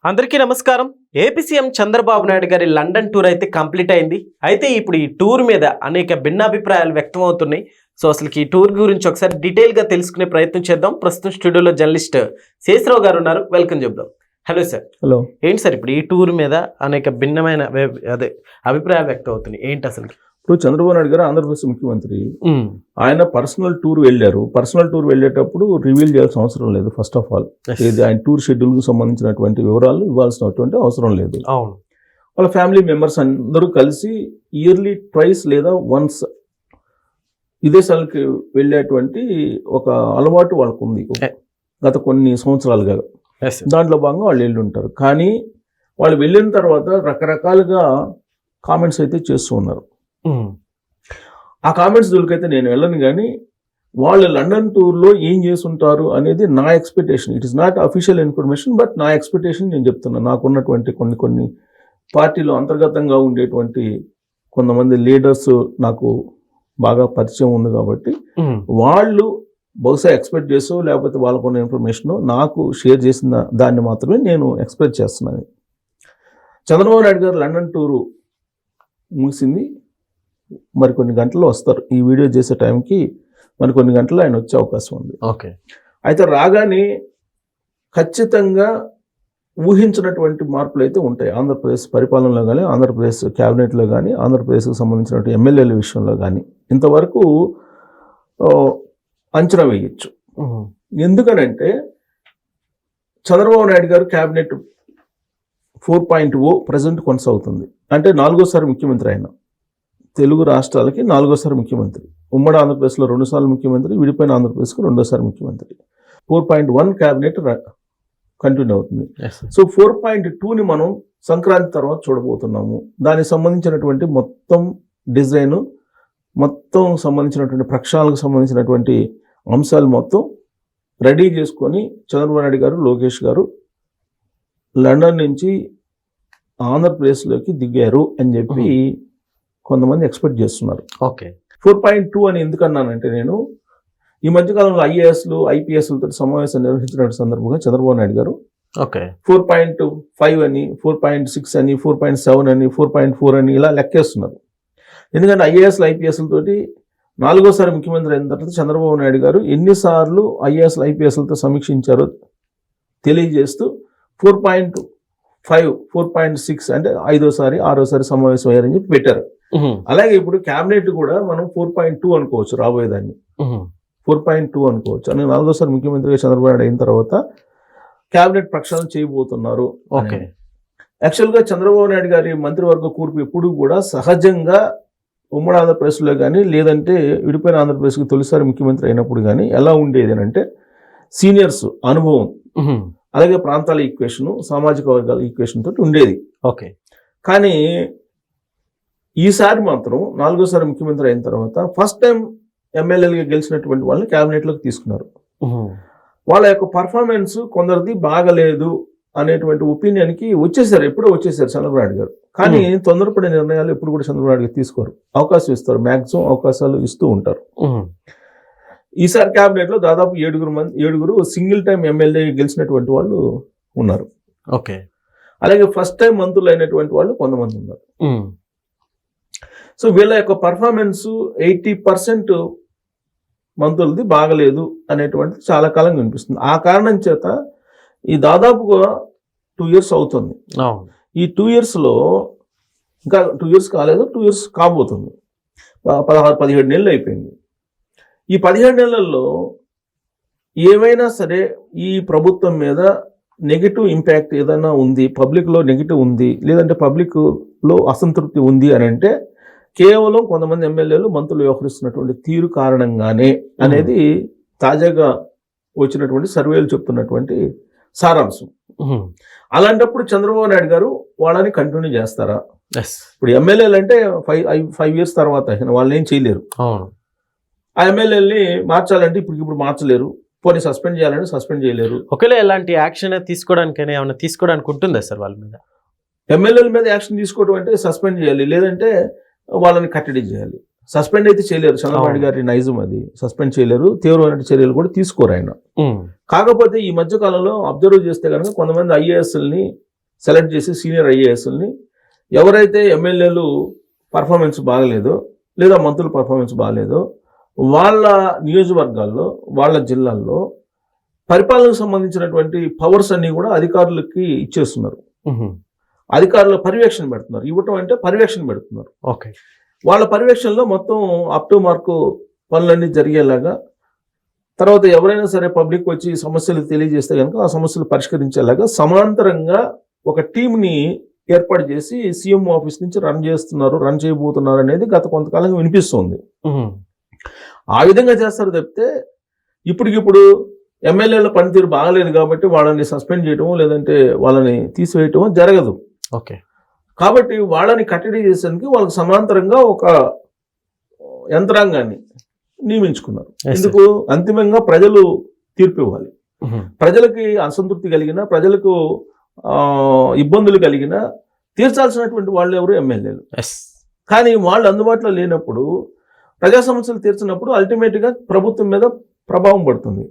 అందరికీ నమస్కారం. AP CM Chandrababu Naidu గారి లండన్ టూర్ అయితే కంప్లీట్ అయింది. అయితే ఇప్పుడు ఈ టూర్ మీద అనేక భిన్నాభిప్రాయాలు వ్యక్తం అవుతున్నాయి. సో అసలు ఈ టూర్ గురించి ఒకసారి డీటెయిల్గా తెలుసుకునే ప్రయత్నం చేద్దాం. ప్రస్తుతం స్టూడియోలో జర్నలిస్ట్ శేషరావు గారు ఉన్నారు. వెల్కమ్ చెప్దాం. Hello sir. హలో. ఏంటి సార్ ఇప్పుడు ఈ టూర్ మీద అనేక భిన్నమైన అభిప్రాయాలు వ్యక్తం అవుతున్నాయి, ఏంటి అసలు? ఇప్పుడు చంద్రబాబు నాయుడు గారు ఆంధ్రప్రదేశ్ ముఖ్యమంత్రి, ఆయన పర్సనల్ టూర్ వెళ్ళారు. పర్సనల్ టూర్ వెళ్ళేటప్పుడు రివీల్ చేయాల్సిన అవసరం లేదు. ఫస్ట్ ఆఫ్ ఆల్ ఇది ఆయన టూర్ షెడ్యూల్ కు సంబంధించినటువంటి వివరాలు ఇవ్వాల్సినటువంటి అవసరం లేదు. అవును, వాళ్ళ ఫ్యామిలీ మెంబర్స్ అందరూ కలిసి ఇయర్లీ ట్వైస్ లేదా వన్స్ విదేశాలకు వెళ్ళేటువంటి ఒక అలవాటు వాళ్ళకు ఉంది గత కొన్ని సంవత్సరాలుగా. దాంట్లో భాగంగా వాళ్ళు వెళ్ళి ఉంటారు. కానీ వాళ్ళు వెళ్ళిన తర్వాత రకరకాలుగా కామెంట్స్ అయితే చేస్తూ ఉన్నారు. ఆ కామెంట్స్ దొరికైతే నేను వెళ్ళను, కానీ వాళ్ళు లండన్ టూర్లో ఏం చేస్తుంటారు అనేది నా expectation. It is not official information, but నా ఎక్స్పెక్టేషన్ నేను చెప్తున్నా. నాకున్నటువంటి కొన్ని పార్టీలో అంతర్గతంగా ఉండేటువంటి కొంతమంది లీడర్స్ నాకు బాగా పరిచయం ఉంది కాబట్టి వాళ్ళు బహుశా ఎక్స్పెక్ట్ చేసో లేకపోతే వాళ్ళకున్న ఇన్ఫర్మేషన్ నాకు షేర్ చేసిన దాన్ని మాత్రమే నేను ఎక్స్పెక్ట్ చేస్తున్నాను. చంద్రబాబు నాయుడు గారు లండన్ టూరు ముగిసింది. మరికొన్ని గంటల్లో వస్తారు. ఈ వీడియో చేసే టైంకి మరికొన్ని గంటల్లో ఆయన వచ్చే అవకాశం ఉంది. ఓకే. అయితే రాగానే ఖచ్చితంగా ఊహించినటువంటి మార్పులు అయితే ఉంటాయి. ఆంధ్రప్రదేశ్ పరిపాలనలో కానీ, ఆంధ్రప్రదేశ్ క్యాబినెట్లో కానీ, ఆంధ్రప్రదేశ్కి సంబంధించినటువంటి ఎమ్మెల్యేల విషయంలో కానీ ఇంతవరకు అంచనా వేయచ్చు. ఎందుకనంటే చంద్రబాబు నాయుడు గారు క్యాబినెట్ 4.0 ప్రజెంట్ కొనసాగుతుంది. అంటే 4వ ముఖ్యమంత్రి ఆయన. తెలుగు రాష్ట్రాలకి 4వ ముఖ్యమంత్రి. ఉమ్మడి ఆంధ్రప్రదేశ్లో 2 సార్లు ముఖ్యమంత్రి, విడిపోయిన ఆంధ్రప్రదేశ్కి 2వ ముఖ్యమంత్రి. 4.1 క్యాబినెట్ కంటిన్యూ అవుతుంది. సో 4.2ని మనం సంక్రాంతి తర్వాత చూడబోతున్నాము. దానికి సంబంధించినటువంటి మొత్తం డిజైన్, మొత్తం సంబంధించినటువంటి ప్రక్షాళనకు సంబంధించినటువంటి అంశాలు మొత్తం రెడీ చేసుకొని చంద్రబాబు నాయుడు గారు, లోకేష్ గారు లండన్ నుంచి ఆంధ్రప్రదేశ్లోకి దిగారు అని చెప్పి కొంతమంది ఎక్స్పెక్ట్ చేస్తున్నారు. ఓకే. 4.2 అని ఎందుకన్నానంటే, నేను ఈ మధ్యకాలంలో ఐఏఎస్లు, ఐపీఎస్లతో సమావేశం నిర్వహించిన సందర్భంగా చంద్రబాబు నాయుడు గారు 4.5 అని, 4.6 అని, 4.7 అని, 4.4 అని ఇలా లెక్కేస్తున్నారు. ఎందుకంటే ఐఏఎస్లు, ఐపీఎస్లతోటి 4వ ముఖ్యమంత్రి అయిన తర్వాత చంద్రబాబు నాయుడు గారు ఎన్నిసార్లు ఐఏఎస్లు, ఐపీఎస్లతో సమీక్షించారో తెలియజేస్తూ 4.5, 4.6 అంటే 5వ, 6వ సమావేశం అయ్యారని చెప్పి పెట్టారు. అలాగే ఇప్పుడు క్యాబినెట్ కూడా మనం 4.2 అనుకోవచ్చు. రాబోయేదాన్ని 4.2 అనుకోవచ్చు. అని 4వ ముఖ్యమంత్రిగా చంద్రబాబు నాయుడు అయిన తర్వాత క్యాబినెట్ ప్రక్షాళన చేయబోతున్నారు. ఓకే. యాక్చువల్గా చంద్రబాబు నాయుడు గారి మంత్రివర్గ కూర్పు ఎప్పుడు కూడా సహజంగా ఉమ్మడి ఆంధ్రప్రదేశ్లో కానీ, లేదంటే విడిపోయిన ఆంధ్రప్రదేశ్కి తొలిసారి ముఖ్యమంత్రి అయినప్పుడు కానీ ఎలా ఉండేది అంటే, సీనియర్స్ అనుభవం, అలాగే ప్రాంతాల ఈక్వేషను, సామాజిక వర్గాల ఈక్వేషన్ తోటి ఉండేది. ఓకే. కానీ ఈసారి మాత్రం 4వ ముఖ్యమంత్రి అయిన తర్వాత ఫస్ట్ టైం ఎమ్మెల్యేలుగా గెలిచినటువంటి వాళ్ళని క్యాబినెట్లోకి తీసుకున్నారు. వాళ్ళ యొక్క పర్ఫార్మెన్స్ కొందరిది బాగలేదు అనేటువంటి ఒపీనియన్కి వచ్చేసారు. ఎప్పుడో వచ్చేసారు చంద్రబాబు నాయుడు గారు. కానీ తొందరపడే నిర్ణయాలు ఎప్పుడు కూడా చంద్రబాబు నాయుడు గారు తీసుకోరు. అవకాశం ఇస్తారు, మ్యాక్సిమం అవకాశాలు ఇస్తూ ఉంటారు. ఈసారి క్యాబినెట్లో దాదాపు 7 సింగిల్ టైం ఎమ్మెల్యే గెలిచినటువంటి వాళ్ళు ఉన్నారు. ఓకే. అలాగే ఫస్ట్ టైం మంత్రులు అయినటువంటి వాళ్ళు కొంతమంది ఉన్నారు. సో వీళ్ళ యొక్క పర్ఫార్మెన్స్ 80% మంత్రులది బాగలేదు అనేటువంటిది చాలా కాలంగా వినిపిస్తుంది. ఆ కారణం చేత ఈ దాదాపుగా 2 years అవుతుంది. ఈ 2 yearsలో ఇంకా 2 years కాలేదు, 2 years కాబోతుంది. 16-17 నెలలు అయిపోయింది. ఈ 17 నెలల్లో ఏవైనా సరే ఈ ప్రభుత్వం మీద నెగిటివ్ ఇంపాక్ట్ ఏదైనా ఉంది, పబ్లిక్లో నెగిటివ్ ఉంది, లేదంటే పబ్లిక్లో అసంతృప్తి ఉంది అని అంటే కేవలం కొంతమంది ఎమ్మెల్యేలు, మంత్రులు వ్యవహరిస్తున్నటువంటి తీరు కారణంగానే అనేది తాజాగా వచ్చినటువంటి సర్వేలు చెప్తున్నటువంటి సారాంశం. అలాంటప్పుడు చంద్రబాబు నాయుడు గారు వాళ్ళని కంటిన్యూ చేస్తారా? ఇప్పుడు ఎమ్మెల్యేలు అంటే 5 years తర్వాత వాళ్ళని ఏం చేయలేరు. ఆ ఎమ్మెల్యేలని మార్చాలంటే ఇప్పుడు మార్చలేరు. పోనీ సస్పెండ్ చేయాలంటే సస్పెండ్ చేయలేరు. ఒకవేళ ఎలాంటి యాక్షన్ తీసుకోవడానికైనా ఏమైనా తీసుకోవడానికి ఉంటుందా సార్ వాళ్ళ మీద? ఎమ్మెల్యేల మీద యాక్షన్ తీసుకోవడం అంటే సస్పెండ్ చేయాలి, లేదంటే వాళ్ళని కట్టడి చేయాలి. సస్పెండ్ అయితే చేయలేరు. చంద్రబాబు గారి నైజం అది, సస్పెండ్ చేయలేరు. తీవ్రమైన చర్యలు కూడా తీసుకోరు ఆయన. కాకపోతే ఈ మధ్య కాలంలో అబ్జర్వ్ చేస్తే కనుక కొంతమంది ఐఏఎస్ఎల్ని సెలెక్ట్ చేసి సీనియర్ ఐఏఎస్ని ఎవరైతే ఎమ్మెల్యేలు పర్ఫార్మెన్స్ బాగలేదో లేదా మంత్రుల పర్ఫార్మెన్స్ బాగలేదో వాళ్ళ నియోజకవర్గాల్లో వాళ్ళ జిల్లాల్లో పరిపాలనకు సంబంధించినటువంటి పవర్స్ అన్ని కూడా అధికారులకి ఇచ్చేస్తున్నారు. అధికారుల పర్యవేక్షణ పెడుతున్నారు. ఇవ్వటం అంటే పర్యవేక్షణ పెడుతున్నారు. ఓకే, వాళ్ళ పర్యవేక్షణలో మొత్తం అప్ టు మార్కు పనులన్నీ జరిగేలాగా, తర్వాత ఎవరైనా సరే పబ్లిక్ వచ్చి సమస్యలు తెలియజేస్తే కనుక ఆ సమస్యలు పరిష్కరించేలాగా సమాంతరంగా ఒక టీంని ఏర్పాటు చేసి సీఎం ఆఫీస్ నుంచి రన్ చేయబోతున్నారు అనేది గత కొంతకాలంగా వినిపిస్తుంది. ఆ విధంగా చేస్తారు తప్పితే ఇప్పటికిప్పుడు ఎమ్మెల్యేల పనితీరు బాగలేదు కాబట్టి వాళ్ళని సస్పెండ్ చేయటం లేదంటే వాళ్ళని తీసివేయటం జరగదు. ఓకే, కాబట్టి వాళ్ళని కట్టడి చేసేందుకు వాళ్ళకి సమాంతరంగా ఒక యంత్రాంగాన్ని నియమించుకున్నారు. ఎందుకు? అంతిమంగా ప్రజలు తీర్పు ఇవ్వాలి. ప్రజలకి అసంతృప్తి కలిగిన, ప్రజలకు ఇబ్బందులు కలిగిన తీర్చాల్సినటువంటి వాళ్ళు ఎవరు? ఎమ్మెల్యేలు. కానీ వాళ్ళు అందుబాటులో లేనప్పుడు, ప్రజా సమస్యలు తీర్చినప్పుడు అల్టిమేట్గా ప్రభుత్వం మీద ప్రభావం పడుతుంది.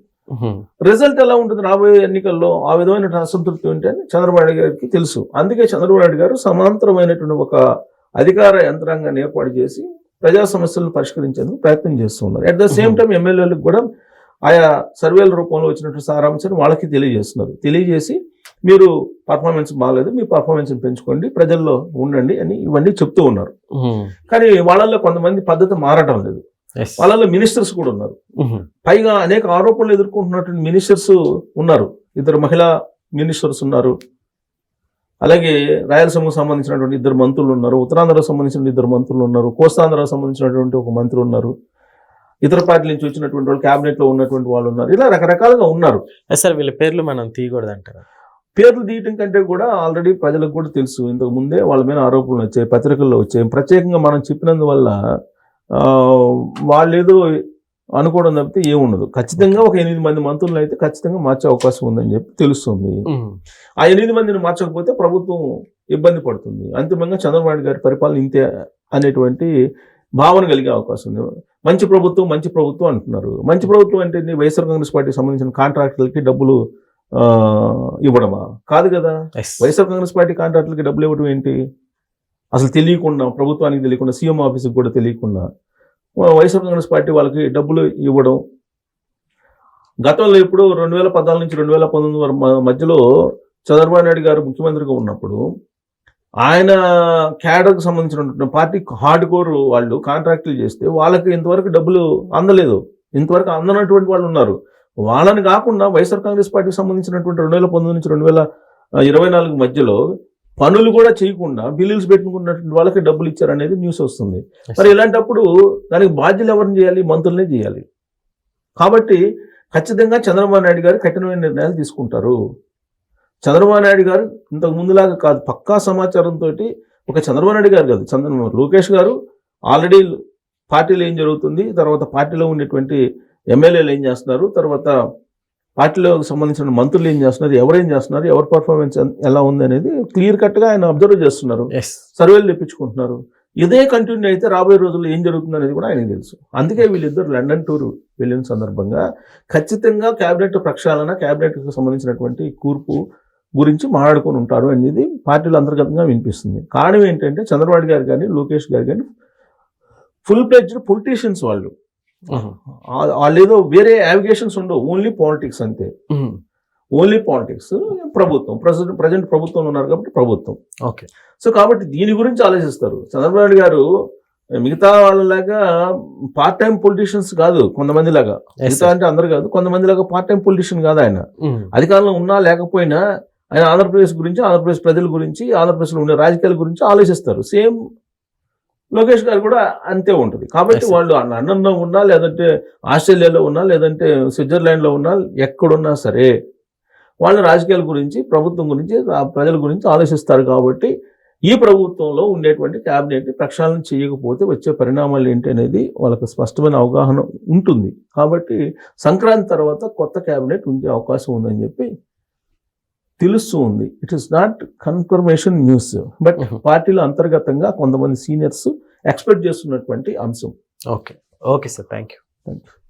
రిజల్ట్ ఎలా ఉంటుంది రాబోయే ఎన్నికల్లో? ఆ విధమైన అసంతృప్తి ఉంటే చంద్రబాబు నాయుడు గారికి తెలుసు. అందుకే చంద్రబాబు నాయుడు గారు సమాంతరమైనటువంటి ఒక అధికార యంత్రాంగాన్ని ఏర్పాటు చేసి ప్రజా సమస్యలను పరిష్కరించేందుకు ప్రయత్నం చేస్తూ ఉన్నారు. అట్ ద సేమ్ టైం ఎమ్మెల్యేలకు కూడా ఆయా సర్వేల రూపంలో వచ్చినటువంటి సారాంశాన్ని వాళ్ళకి తెలియజేస్తున్నారు. తెలియజేసి మీరు పర్ఫార్మెన్స్ బాగాలేదు, మీ పర్ఫార్మెన్స్ పెంచుకోండి, ప్రజల్లో ఉండండి అని ఇవన్నీ చెప్తూ ఉన్నారు. కానీ వాళ్ళల్లో కొంతమంది పద్ధతి మారటం లేదు. వాళ్ళలో మినిస్టర్స్ కూడా ఉన్నారు. పైగా అనేక ఆరోపణలు ఎదుర్కొంటున్నటువంటి మినిస్టర్స్ ఉన్నారు. 2 మహిళా మినిస్టర్స్ ఉన్నారు. అలాగే రాయలసీమకు సంబంధించినటువంటి 2 మంత్రులు ఉన్నారు. ఉత్తరాంధ్రకు సంబంధించిన 2 మంత్రులు ఉన్నారు. కోస్తాంధ్రకు సంబంధించినటువంటి ఒక మంత్రి ఉన్నారు. ఇతర పార్టీల నుంచి వచ్చినటువంటి వాళ్ళు, క్యాబినెట్ లో ఉన్నటువంటి వాళ్ళు ఉన్నారు. ఇలా రకరకాలుగా ఉన్నారు. సార్, వీళ్ళ పేర్లు మనం తీయకూడదు అంటారా? పేర్లు తీయటం కంటే కూడా ఆల్రెడీ ప్రజలకు కూడా తెలుసు. ఇంతకు ముందే వాళ్ళ మీద ఆరోపణలు వచ్చాయి, పత్రికల్లో వచ్చాయి. ప్రత్యేకంగా మనం చెప్పినందువల్ల వాళ్ళు ఏదో అనుకోవడం తప్పితే ఏముండదు. ఖచ్చితంగా ఒక 8 మంది మంత్రులను అయితే ఖచ్చితంగా మార్చే అవకాశం ఉందని చెప్పి తెలుస్తుంది. ఆ 8 మందిని మార్చకపోతే ప్రభుత్వం ఇబ్బంది పడుతుంది. అంతిమంగా చంద్రబాబు నాయుడు గారి పరిపాలన ఇంతే అనేటువంటి భావన కలిగే అవకాశం ఉంది. మంచి ప్రభుత్వం అంటున్నారు. మంచి ప్రభుత్వం అంటే వైఎస్ఆర్ కాంగ్రెస్ పార్టీకి సంబంధించిన కాంట్రాక్టులకి డబ్బులు ఇవ్వడమా? కాదు కదా. వైఎస్ఆర్ కాంగ్రెస్ పార్టీ కాంట్రాక్టులకి డబ్బులు ఇవ్వడం ఏంటి? అసలు తెలియకుండా, ప్రభుత్వానికి తెలియకుండా, సీఎం ఆఫీస్కి కూడా తెలియకుండా వైఎస్ఆర్ కాంగ్రెస్ పార్టీ వాళ్ళకి డబ్బులు ఇవ్వడం. గతంలో ఇప్పుడు 2014 నుంచి 2019 మధ్యలో చంద్రబాబు నాయుడు గారు ముఖ్యమంత్రిగా ఉన్నప్పుడు ఆయన క్యాడర్కి సంబంధించినటువంటి పార్టీ హార్డ్ కోర్ వాళ్ళు కాంట్రాక్టులు చేస్తే వాళ్ళకి ఇంతవరకు డబ్బులు అందలేదు. ఇంతవరకు అందనటువంటి వాళ్ళు ఉన్నారు. వాళ్ళని కాకుండా వైఎస్ఆర్ కాంగ్రెస్ పార్టీకి సంబంధించినటువంటి 2019 నుంచి 2024 మధ్యలో పనులు కూడా చేయకుండా బిల్లులు పెట్టుకున్నటువంటి వాళ్ళకి డబ్బులు ఇచ్చారనేది న్యూస్ వస్తుంది. మరి ఇలాంటప్పుడు దానికి బాధ్యులు ఎవరిని చేయాలి? మంత్రులనే చేయాలి. కాబట్టి ఖచ్చితంగా చంద్రబాబు నాయుడు గారు కఠినమైన నిర్ణయాలు తీసుకుంటారు. చంద్రబాబు నాయుడు గారు ఇంతకు ముందులాగా కాదు, పక్కా సమాచారంతో ఒక చంద్రబాబు నాయుడు గారు కాదు, లోకేష్ గారు ఆల్రెడీ పార్టీలో ఏం జరుగుతుంది, తర్వాత పార్టీలో ఉండేటువంటి ఎమ్మెల్యేలు ఏం చేస్తున్నారు, తర్వాత పార్టీలో సంబంధించిన మంత్రులు ఏం చేస్తున్నారు, ఎవరేం చేస్తున్నారు, ఎవరి పర్ఫార్మెన్స్ ఎలా ఉంది అనేది క్లియర్ కట్గా ఆయన అబ్జర్వ్ చేస్తున్నారు. సర్వేలు తెప్పించుకుంటున్నారు. ఇదే కంటిన్యూ అయితే రాబోయే రోజుల్లో ఏం జరుగుతుంది అనేది కూడా ఆయనకు తెలుసు. అందుకే వీళ్ళిద్దరు లండన్ టూర్ వెళ్ళిన సందర్భంగా ఖచ్చితంగా క్యాబినెట్ ప్రక్షాళన, క్యాబినెట్కి సంబంధించినటువంటి కూర్పు గురించి మాట్లాడుకొని ఉంటారు అనేది పార్టీలో అంతర్గతంగా వినిపిస్తుంది. కారణం ఏంటంటే చంద్రబాబు గారు కానీ, లోకేష్ గారు కానీ ఫుల్ ప్లెడ్జ్డ్ పొలిటీషియన్స్ వాళ్ళు. వాళ్ళు ఏదో వేరే యావిగేషన్స్ ఉండవు, ఓన్లీ పాలిటిక్స్ అంతే. Only politics. ప్రభుత్వం ప్రజెంట్ ప్రభుత్వంలో ఉన్నారు కాబట్టి ప్రభుత్వం. ఓకే. సో కాబట్టి దీని గురించి ఆలోచిస్తారు. చంద్రబాబు నాయుడు గారు మిగతా వాళ్ళలాగా పార్ట్ టైం పొలిటీషియన్స్ కాదు. కొంతమంది లాగా, మిగతా అంటే అందరు కాదు, కొంతమంది లాగా పార్ట్ టైం పొలిటీషియన్ కాదు ఆయన. అధికారంలో ఉన్నా లేకపోయినా ఆయన ఆంధ్రప్రదేశ్ గురించి, ఆంధ్రప్రదేశ్ ప్రజల గురించి, ఆంధ్రప్రదేశ్లో ఉండే రాజకీయాల గురించి ఆలోచిస్తారు. సేమ్ లోకేష్ గారు కూడా అంతే ఉంటుంది. కాబట్టి వాళ్ళు లండన్లో ఉన్నా, లేదంటే ఆస్ట్రేలియాలో ఉన్నా, లేదంటే స్విట్జర్లాండ్లో ఉన్నా, ఎక్కడున్నా సరే వాళ్ళు రాజకీయాల గురించి, ప్రభుత్వం గురించి, ప్రజల గురించి ఆలోచిస్తారు. కాబట్టి ఈ ప్రభుత్వంలో ఉండేటువంటి క్యాబినెట్ ప్రక్షాళన చేయకపోతే వచ్చే పరిణామాలు ఏంటి అనేది వాళ్ళకు స్పష్టమైన అవగాహన ఉంటుంది. కాబట్టి సంక్రాంతి తర్వాత కొత్త క్యాబినెట్ ఉండే అవకాశం ఉందని చెప్పి తెలుస్తూ ఉంది. It is not confirmation news, but పార్టీలో అంతర్గతంగా కొంతమంది సీనియర్స్ ఎక్స్పెక్ట్ చేస్తున్నటువంటి అంశం. Okay sir, thank you.